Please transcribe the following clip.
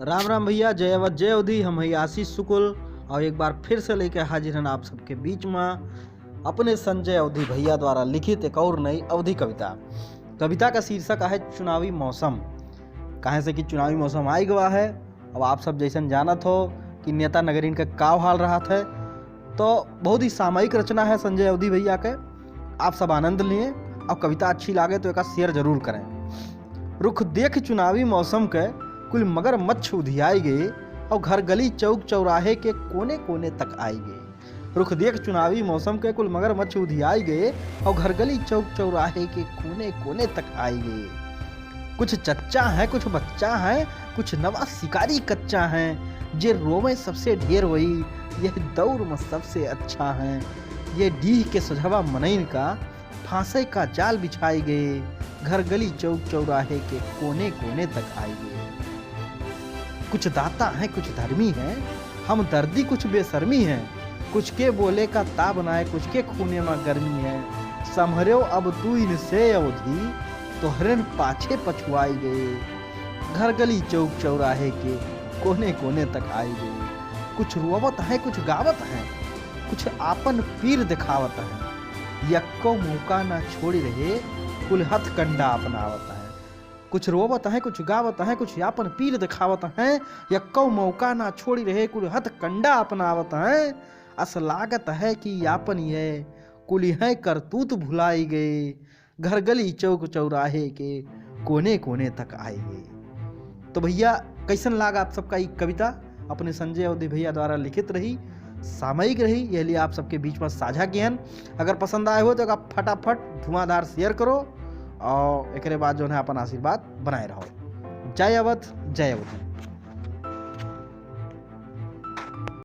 राम राम भैया, जय अवध जय अवधि। हम है आशीष शुक्ल और एक बार फिर से लेकर हाजिर हैं आप सबके बीच में अपने संजय अवधि भैया द्वारा लिखित एक और नई अवधि कविता का शीर्षक है चुनावी मौसम। कहे से कि चुनावी मौसम आई गवा है। अब आप सब जैसन जानत हो कि नेता नगरीन का काव हाल रहा था, तो बहुत ही सामयिक रचना है संजय अवधि भैया के। आप सब आनंद लिए और कविता अच्छी लागे तो एक शेयर जरूर करें। रुख देख चुनावी मौसम के कुल मगर मच्छ उधियाई गए और घर गली चौक चौराहे के कोने कोने तक आई गए। रुख देख चुनावी मौसम के कुल मगर मच्छ उधियाई गए और घर गली चौक चौराहे के कोने कोने तक आई गए। कुछ चच्चा है कुछ बच्चा है, कुछ नवा शिकारी कच्चा है, जे रोवे सबसे ढेर वही, यह दौर में सबसे अच्छा है। ये डीह के सुझावा मनैन का फांसे का जाल बिछाए गए, घर गली चौक चौराहे के कोने कोने तक आई गए। कुछ दाता है कुछ धर्मी है, हम दर्दी कुछ बेशर्मी है, कुछ के बोले का ताब नाय, कुछ के खूने में गर्मी है। संभर्यो अब तू इनसे अवधि, तो हरण पाछे पछुआई गए, घर गली चौक चौराहे के कोने कोने तक आई गए। कुछ रोवत है कुछ गावत है, कुछ आपन पीर दिखावत है, यक्को मौका ना छोड़ी रहे, कुल हथ कंडा अपनावत है। कुछ रोवत है कुछ गावत है, कुछ यापन पीर दिखावत है, यक्को मौका ना छोड़ी रहे, कुल हथ कंडा अपनावत है। अस लागत है कि यापन ये कुल है करतूत भुलाई गए, घर गली चौक चौराहे के कोने कोने तक आई गए। तो भैया कैसन लागा आप सबका ये कविता? अपने संजय अवधि भैया द्वारा लिखित रही, सामयिक रही, यह लिए आप सबके बीच में साझा किया। अगर पसंद आए हो तो आप फटाफट धुआंधार शेयर करो और एक बाद जो है अपन आशीर्वाद बनाए रहो। जय अवध जय अवध।